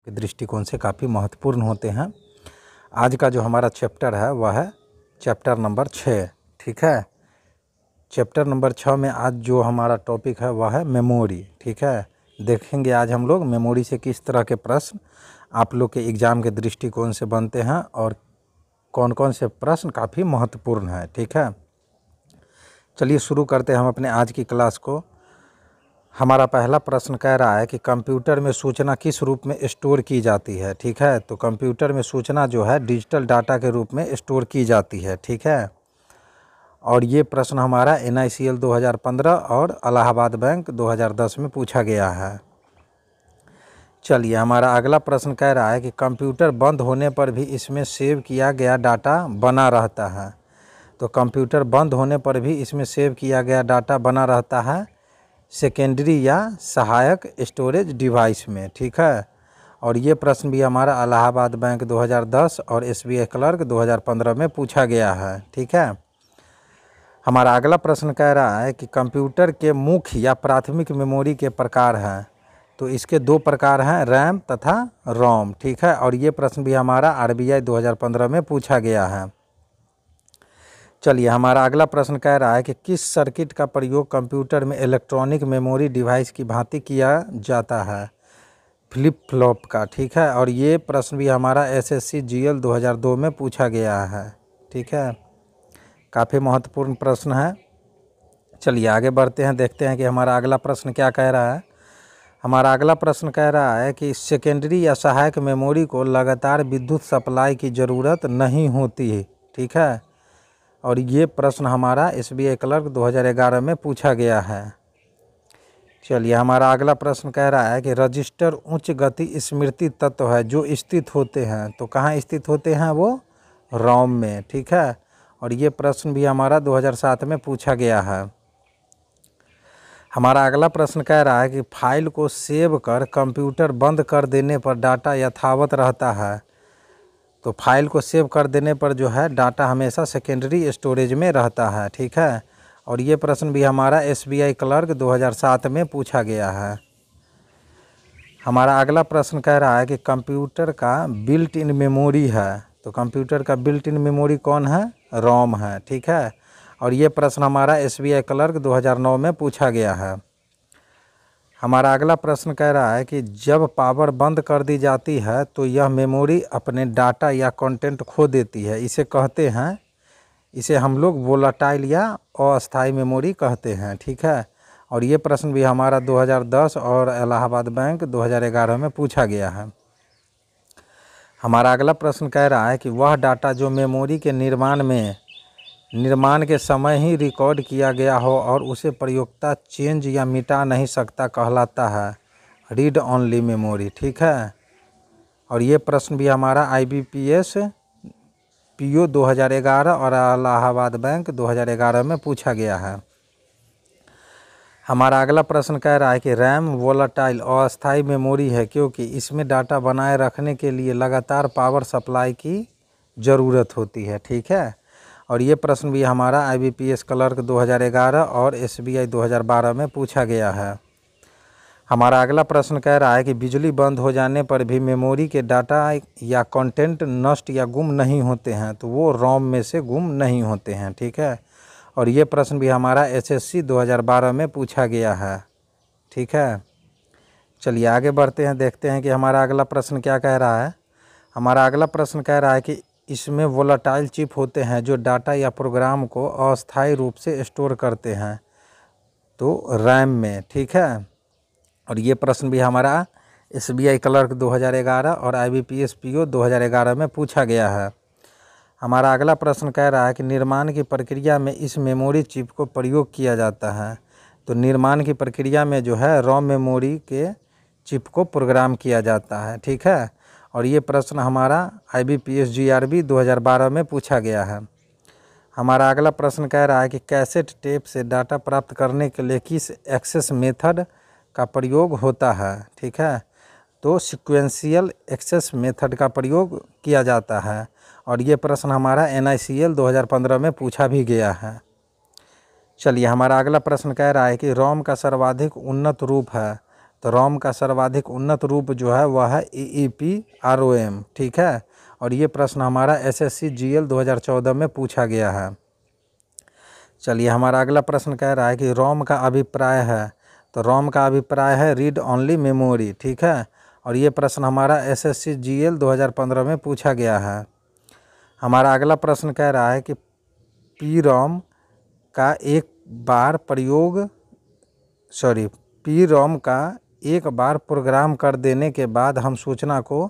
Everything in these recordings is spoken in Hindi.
के दृष्टिकोण से काफ़ी महत्वपूर्ण होते हैं। आज का जो हमारा चैप्टर है वह है चैप्टर नंबर 6। ठीक है, चैप्टर नंबर 6 में आज जो हमारा टॉपिक है वह है मेमोरी। ठीक है, देखेंगे आज हम लोग मेमोरी से किस तरह के प्रश्न आप लोग के एग्ज़ाम के दृष्टिकोण से बनते हैं और कौन कौन से प्रश्न काफ़ी महत्वपूर्ण हैं। ठीक है, चलिए शुरू करते हैं हम अपने आज की क्लास को। हमारा पहला प्रश्न कह रहा है कि कंप्यूटर में सूचना किस रूप में स्टोर की जाती है। ठीक है, तो कंप्यूटर में सूचना जो है डिजिटल डाटा के रूप में स्टोर की जाती है। ठीक है, और ये प्रश्न हमारा NICL 2015 और इलाहाबाद बैंक 2010 में पूछा गया है। चलिए हमारा अगला प्रश्न कह रहा है कि कंप्यूटर बंद होने पर भी इसमें सेव किया गया डाटा बना रहता है। तो कंप्यूटर बंद होने पर भी इसमें सेव किया गया डाटा बना रहता है सेकेंडरी या सहायक स्टोरेज डिवाइस में। ठीक है, और ये प्रश्न भी हमारा इलाहाबाद बैंक 2010 और SBI क्लर्क 2015 में पूछा गया है। ठीक है, हमारा अगला प्रश्न कह रहा है कि कंप्यूटर के मुख्य या प्राथमिक मेमोरी के प्रकार हैं। तो इसके दो प्रकार हैं, रैम तथा रोम। ठीक है, और ये प्रश्न भी हमारा RBI 2015 में पूछा गया है। चलिए हमारा अगला प्रश्न कह रहा है कि किस सर्किट का प्रयोग कंप्यूटर में इलेक्ट्रॉनिक मेमोरी डिवाइस की भांति किया जाता है। फ्लिप फ्लॉप का। ठीक है, और ये प्रश्न भी हमारा SSC GL 2002 में पूछा गया है। ठीक है, काफ़ी महत्वपूर्ण प्रश्न है। चलिए आगे बढ़ते हैं, देखते हैं कि हमारा अगला प्रश्न क्या कह रहा है। हमारा अगला प्रश्न कह रहा है कि सेकेंडरी या सहायक मेमोरी को लगातार विद्युत सप्लाई की ज़रूरत नहीं होती है। ठीक है, और ये प्रश्न हमारा SBI क्लर्क 2011 में पूछा गया है। चलिए हमारा अगला प्रश्न कह रहा है कि रजिस्टर उच्च गति स्मृति तत्व है जो स्थित होते हैं। तो कहाँ स्थित होते हैं वो? रोम में। ठीक है, और ये प्रश्न भी हमारा 2007 में पूछा गया है। हमारा अगला प्रश्न कह रहा है कि फाइल को सेव कर कंप्यूटर बंद कर देने पर डाटा यथावत रहता है। तो फाइल को सेव कर देने पर जो है डाटा हमेशा सेकेंडरी स्टोरेज में रहता है। ठीक है, और ये प्रश्न भी हमारा SBI क्लर्क 2007 में पूछा गया है। हमारा अगला प्रश्न कह रहा है कि कंप्यूटर का बिल्ट इन मेमोरी है। तो कंप्यूटर का बिल्ट इन मेमोरी कौन है? रोम है। ठीक है, और ये प्रश्न हमारा SBI क्लर्क 2009 में पूछा गया है। हमारा अगला प्रश्न कह रहा है कि जब पावर बंद कर दी जाती है तो यह मेमोरी अपने डाटा या कंटेंट खो देती है। इसे कहते हैं, इसे हम लोग वोलाटाइल या अस्थायी मेमोरी कहते हैं। ठीक है, और ये प्रश्न भी हमारा 2010 और इलाहाबाद बैंक 2011 में पूछा गया है। हमारा अगला प्रश्न कह रहा है कि वह डाटा जो मेमोरी के निर्माण के समय ही रिकॉर्ड किया गया हो और उसे प्रयोक्ता चेंज या मिटा नहीं सकता कहलाता है रीड ओनली मेमोरी। ठीक है, और ये प्रश्न भी हमारा IBPS PO 2011 और इलाहाबाद बैंक 2011 में पूछा गया है। हमारा अगला प्रश्न कह रहा है कि रैम वोलाटाइल अस्थायी मेमोरी है क्योंकि इसमें डाटा बनाए रखने के लिए लगातार पावर सप्लाई की ज़रूरत होती है। ठीक है, और ये प्रश्न भी हमारा IBPS क्लर्क 2011 और SBI 2012 में पूछा गया है। हमारा अगला प्रश्न कह रहा है कि बिजली बंद हो जाने पर भी मेमोरी के डाटा या कंटेंट नष्ट या गुम नहीं होते हैं। तो वो रोम में से गुम नहीं होते हैं। ठीक है, और ये प्रश्न भी हमारा SSC 2012 में पूछा गया है। ठीक है, चलिए आगे बढ़ते हैं, देखते हैं कि हमारा अगला प्रश्न क्या कह रहा है। हमारा अगला प्रश्न कह रहा है कि इसमें वोलाटाइल चिप होते हैं जो डाटा या प्रोग्राम को अस्थायी रूप से स्टोर करते हैं। तो रैम में। ठीक है, और ये प्रश्न भी हमारा SBI क्लर्क 2011 और IBPS PO 2011 में पूछा गया है। हमारा अगला प्रश्न कह रहा है कि निर्माण की प्रक्रिया में इस मेमोरी चिप को प्रयोग किया जाता है। तो निर्माण की प्रक्रिया में जो है रोम मेमोरी के चिप को प्रोग्राम किया जाता है। ठीक है, और ये प्रश्न हमारा IBPS GRB 2012 में पूछा गया है। हमारा अगला प्रश्न कह रहा है कि कैसेट टेप से डाटा प्राप्त करने के लिए किस एक्सेस मेथड का प्रयोग होता है। ठीक है, तो सीक्वेंशियल एक्सेस मेथड का प्रयोग किया जाता है, और ये प्रश्न हमारा NICL 2015 में पूछा भी गया है। चलिए हमारा अगला प्रश्न कह रहा है कि रोम का सर्वाधिक उन्नत रूप है। तो रोम का सर्वाधिक उन्नत रूप जो है वह है EEPROM, ठीक है। और ये प्रश्न हमारा SSC GL 2014 में पूछा गया है। चलिए हमारा अगला प्रश्न कह रहा है कि रोम का अभिप्राय है, तो रोम का अभिप्राय है रीड ओनली मेमोरी, ठीक है। और ये प्रश्न हमारा SSC GL 2015 में पूछा गया है। हमारा अगला प्रश्न कह रहा है कि PROM का एक बार प्रोग्राम कर देने के बाद हम सूचना को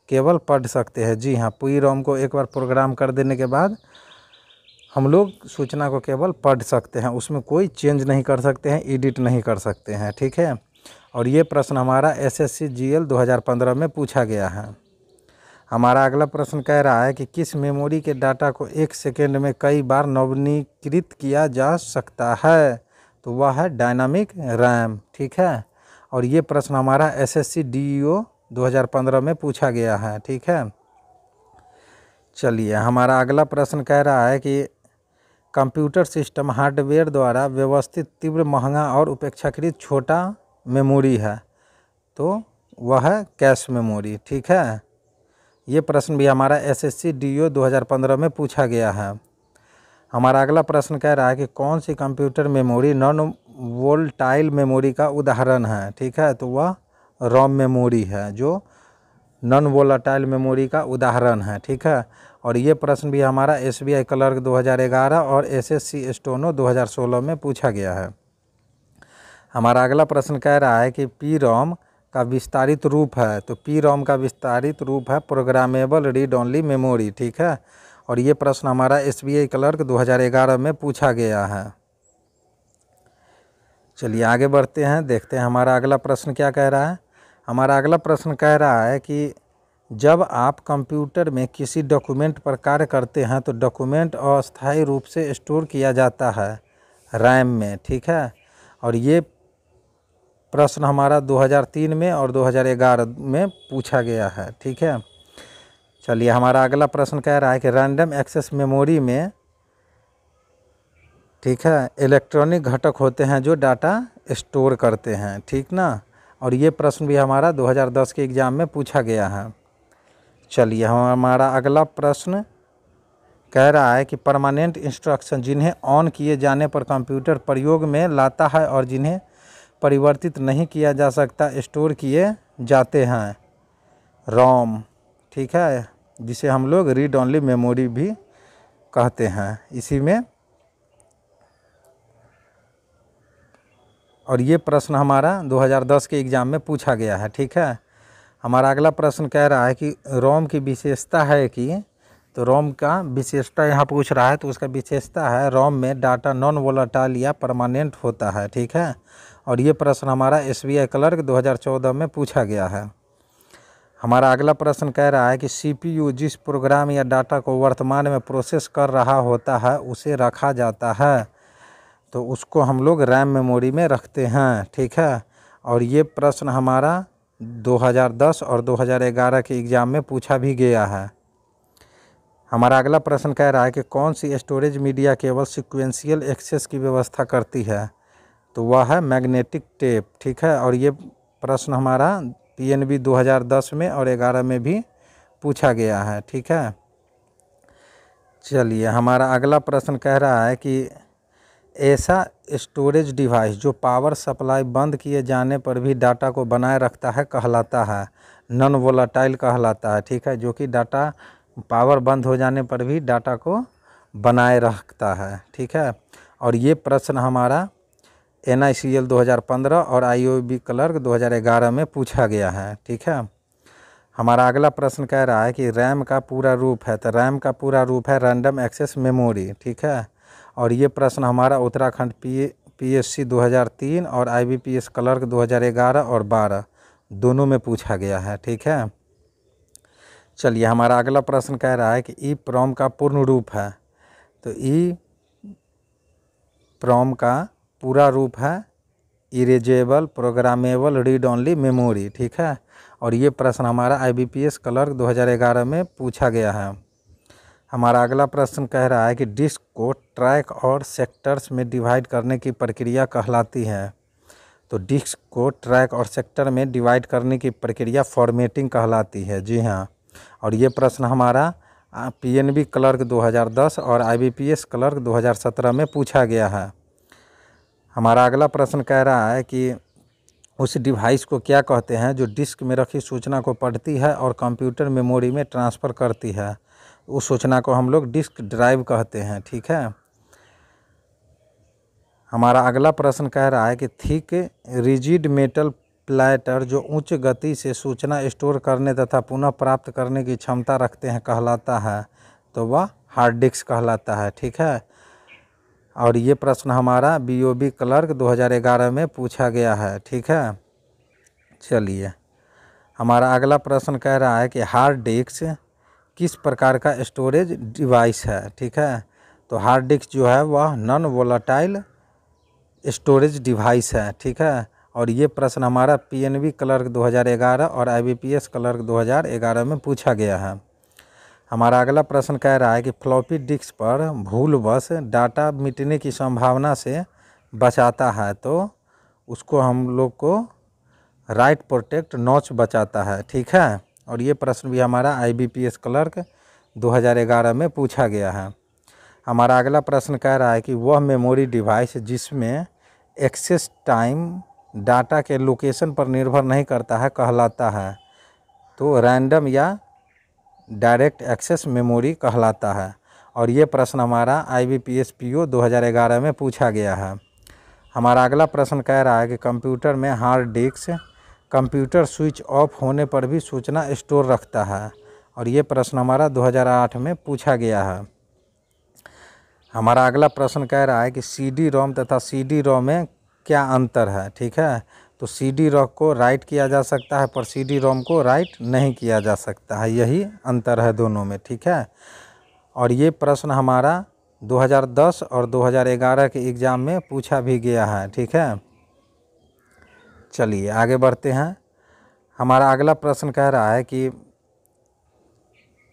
केवल पढ़ सकते हैं। जी हाँ, PROM को एक बार प्रोग्राम कर देने के बाद हम लोग सूचना को केवल पढ़ सकते हैं, उसमें कोई चेंज नहीं कर सकते हैं, एडिट नहीं कर सकते हैं, ठीक है। और ये प्रश्न हमारा SSC GL 2015 में पूछा गया है। हमारा अगला प्रश्न कह रहा है कि किस मेमोरी के डाटा को 1 सेकेंड में कई बार नवीनीकृत किया जा सकता है, तो वह है डायनामिक रैम, ठीक है। और ये प्रश्न हमारा SSC DEO 2015 में पूछा गया है, ठीक है। चलिए हमारा अगला प्रश्न कह रहा है कि कंप्यूटर सिस्टम हार्डवेयर द्वारा व्यवस्थित तीव्र महंगा और अपेक्षाकृत छोटा मेमोरी है, तो वह है कैश मेमोरी, ठीक है। ये प्रश्न भी हमारा SSC DEO 2015 में पूछा गया है। हमारा अगला प्रश्न कह रहा है कि कौन सी computer memory non volatile memory का उदाहरण है, ठीक है। तो वह रोम मेमोरी है जो नॉन वोलेटाइल मेमोरी का उदाहरण है, ठीक है। और ये प्रश्न भी हमारा SBI क्लर्क 2011 और SSC स्टेनो 2016 में पूछा गया है। हमारा अगला प्रश्न कह रहा है कि PROM का विस्तारित रूप है, तो PROM का विस्तारित रूप है प्रोग्रामेबल रीड ओनली मेमोरी, ठीक है। और ये प्रश्न हमारा SBI क्लर्क 2011 में पूछा गया है। चलिए आगे बढ़ते हैं, देखते हैं हमारा अगला प्रश्न क्या कह रहा है। हमारा अगला प्रश्न कह रहा है कि जब आप कंप्यूटर में किसी डॉक्यूमेंट पर कार्य करते हैं तो डॉक्यूमेंट अस्थायी रूप से स्टोर किया जाता है रैम में, ठीक है। और ये प्रश्न हमारा 2003 में और 2011 में पूछा गया है, ठीक है। चलिए हमारा अगला प्रश्न कह रहा है कि रैंडम एक्सेस मेमोरी में, ठीक है, इलेक्ट्रॉनिक घटक होते हैं जो डाटा स्टोर करते हैं, ठीक ना। और ये प्रश्न भी हमारा 2010 के एग्ज़ाम में पूछा गया है। चलिए हमारा अगला प्रश्न कह रहा है कि परमानेंट इंस्ट्रक्शन जिन्हें ऑन किए जाने पर कंप्यूटर प्रयोग में लाता है और जिन्हें परिवर्तित नहीं किया जा सकता स्टोर किए जाते हैं रोम, ठीक है, जिसे हम लोग रीड ओनली मेमोरी भी कहते हैं इसी में। और ये प्रश्न हमारा 2010 के एग्ज़ाम में पूछा गया है, ठीक है। हमारा अगला प्रश्न कह रहा है कि रोम की विशेषता है कि, तो रोम का विशेषता यहाँ पूछ रहा है, तो उसका विशेषता है रोम में डाटा नॉन वोलेटाइल या परमानेंट होता है, ठीक है। और ये प्रश्न हमारा SBI क्लर्क 2014 में पूछा गया है। हमारा अगला प्रश्न कह रहा है कि CPU जिस प्रोग्राम या डाटा को वर्तमान में प्रोसेस कर रहा होता है उसे रखा जाता है, तो उसको हम लोग रैम मेमोरी में रखते हैं, ठीक है। और ये प्रश्न हमारा 2010 और 2011 के एग्ज़ाम में पूछा भी गया है। हमारा अगला प्रश्न कह रहा है कि कौन सी स्टोरेज मीडिया केवल सीक्वेंशियल एक्सेस की व्यवस्था करती है, तो वह है मैग्नेटिक टेप, ठीक है। और ये प्रश्न हमारा PNB 2010 में और 11 में भी पूछा गया है, ठीक है। चलिए हमारा अगला प्रश्न कह रहा है कि ऐसा स्टोरेज डिवाइस जो पावर सप्लाई बंद किए जाने पर भी डाटा को बनाए रखता है कहलाता है नॉन वोलेटाइल कहलाता है, ठीक है, जो कि डाटा पावर बंद हो जाने पर भी डाटा को बनाए रखता है, ठीक है। और ये प्रश्न हमारा NICL 2015 और IOB क्लर्क 2011 में पूछा गया है, ठीक है। हमारा अगला प्रश्न कह रहा है कि रैम का पूरा रूप है, तो रैम का पूरा रूप है रैंडम एक्सेस मेमोरी, ठीक है। और ये प्रश्न हमारा उत्तराखंड PSC 2003 और IBPS क्लर्क 2011 और 12 दोनों में पूछा गया है, ठीक है। चलिए हमारा अगला प्रश्न कह रहा है कि EEPROM का पूर्ण रूप है, तो EEPROM का पूरा रूप है erasable programmable read only memory, ठीक है। और ये प्रश्न हमारा IBPS क्लर्क 2011 में पूछा गया है। हमारा अगला प्रश्न कह रहा है कि डिस्क को ट्रैक और सेक्टर्स में डिवाइड करने की प्रक्रिया कहलाती है, तो डिस्क को ट्रैक और सेक्टर में डिवाइड करने की प्रक्रिया फॉर्मेटिंग कहलाती है। जी हाँ, और ये प्रश्न हमारा PNB क्लर्क 2010 और IBPS क्लर्क 2017 में पूछा गया है। हमारा अगला प्रश्न कह रहा है कि उस डिवाइस को क्या कहते हैं जो डिस्क में रखी सूचना को पढ़ती है और कंप्यूटर मेमोरी में ट्रांसफ़र करती है। उस सूचना को हम लोग डिस्क ड्राइव कहते हैं। ठीक है। हमारा अगला प्रश्न कह रहा है कि थिक रिजिड मेटल प्लेटर जो उच्च गति से सूचना स्टोर करने तथा पुनः प्राप्त करने की क्षमता रखते हैं कहलाता है, तो वह हार्ड डिस्क कहलाता है। ठीक है। और ये प्रश्न हमारा BOB क्लर्क 2011 में पूछा गया है। ठीक है। चलिए, हमारा अगला प्रश्न कह रहा है कि हार्ड डिस्क किस प्रकार का स्टोरेज डिवाइस है। ठीक है। तो हार्ड डिस्क जो है वह नॉन वोलेटाइल स्टोरेज डिवाइस है। ठीक है। और ये प्रश्न हमारा PNB क्लर्क 2011 और IBPS क्लर्क 2011 में पूछा गया है। हमारा अगला प्रश्न कह रहा है कि फ्लॉपी डिस्क पर भूलवश डाटा मिटने की संभावना से बचाता है, तो उसको हम लोग को राइट प्रोटेक्ट नॉच बचाता है। ठीक है। और ये प्रश्न भी हमारा IBPS क्लर्क 2011 में पूछा गया है। हमारा अगला प्रश्न कह रहा है कि वह मेमोरी डिवाइस जिसमें एक्सेस टाइम डाटा के लोकेशन पर निर्भर नहीं करता है कहलाता है, तो रैंडम या डायरेक्ट एक्सेस मेमोरी कहलाता है। और ये प्रश्न हमारा IBPS PO 2011 में पूछा गया है। हमारा अगला प्रश्न कह रहा है कि कंप्यूटर में hard disk computer switch off होने पर भी सूचना स्टोर रखता है, और ये प्रश्न हमारा 2008 में पूछा गया है। हमारा अगला प्रश्न कह रहा है कि CD-ROM तथा CD-ROM में क्या अंतर है। ठीक है। तो CD-ROM को राइट किया जा सकता है पर CD-ROM को राइट नहीं किया जा सकता है, यही अंतर है दोनों में। ठीक है। और ये प्रश्न हमारा 2010 और 2011 के एग्ज़ाम में पूछा भी गया है। ठीक है। चलिए आगे बढ़ते हैं। हमारा अगला प्रश्न कह रहा है कि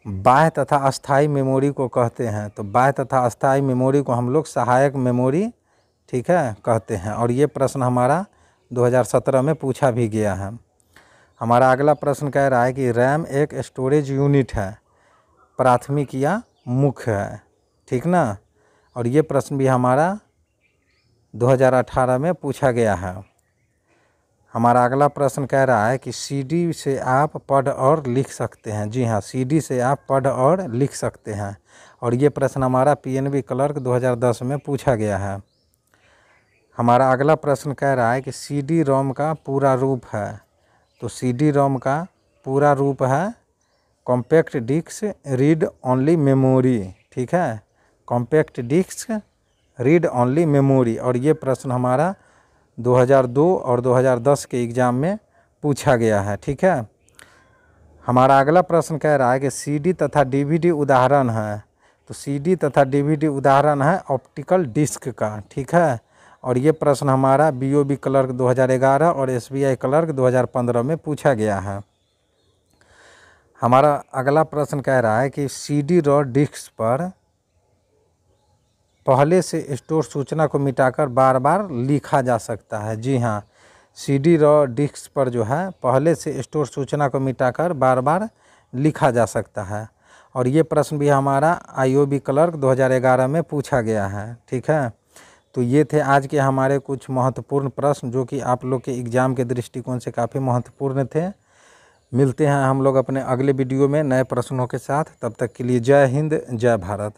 बाह्य तथा अस्थायी मेमोरी को कहते हैं, तो बाह्य तथा अस्थायी मेमोरी को हम लोग सहायक मेमोरी, ठीक है, कहते हैं। और ये प्रश्न हमारा 2017 में पूछा भी गया है। हमारा अगला प्रश्न कह रहा है कि रैम एक स्टोरेज यूनिट है, प्राथमिक या मुख्य है, ठीक ना। और ये प्रश्न भी हमारा 2018 में पूछा गया है। हमारा अगला प्रश्न कह रहा है कि CD से आप पढ़ और लिख सकते हैं। जी हाँ, CD से आप पढ़ और लिख सकते हैं। और ये प्रश्न हमारा PNB क्लर्क 2010 में पूछा गया है। हमारा अगला प्रश्न कह रहा है कि CD-ROM का पूरा रूप है, तो CD-ROM का पूरा रूप है compact disc read only memory, ठीक है, compact disc read only memory. और ये प्रश्न हमारा 2002 और 2010 के एग्ज़ाम में पूछा गया है, ठीक है। हमारा अगला प्रश्न कह रहा है कि CD तथा DVD उदाहरण है, तो CD तथा DVD उदाहरण है ऑप्टिकल डिस्क का, ठीक है। और ये प्रश्न हमारा BOB क्लर्क 2011 और SBI क्लर्क 2015 में पूछा गया है। हमारा अगला प्रश्न कह रहा है कि CD-ROM डिस्क पर पहले से स्टोर सूचना को मिटाकर बार बार लिखा जा सकता है। जी हाँ, CD-ROM डिस्क पर जो है पहले से स्टोर सूचना को मिटाकर बार बार लिखा जा सकता है। और ये प्रश्न भी हमारा IOB क्लर्क 2011 में पूछा गया है, ठीक है। तो ये थे आज के हमारे कुछ महत्वपूर्ण प्रश्न जो कि आप लोग के एग्ज़ाम के दृष्टिकोण से काफ़ी महत्वपूर्ण थे। मिलते हैं हम लोग अपने अगले वीडियो में नए प्रश्नों के साथ। तब तक के लिए जय हिंद, जय भारत।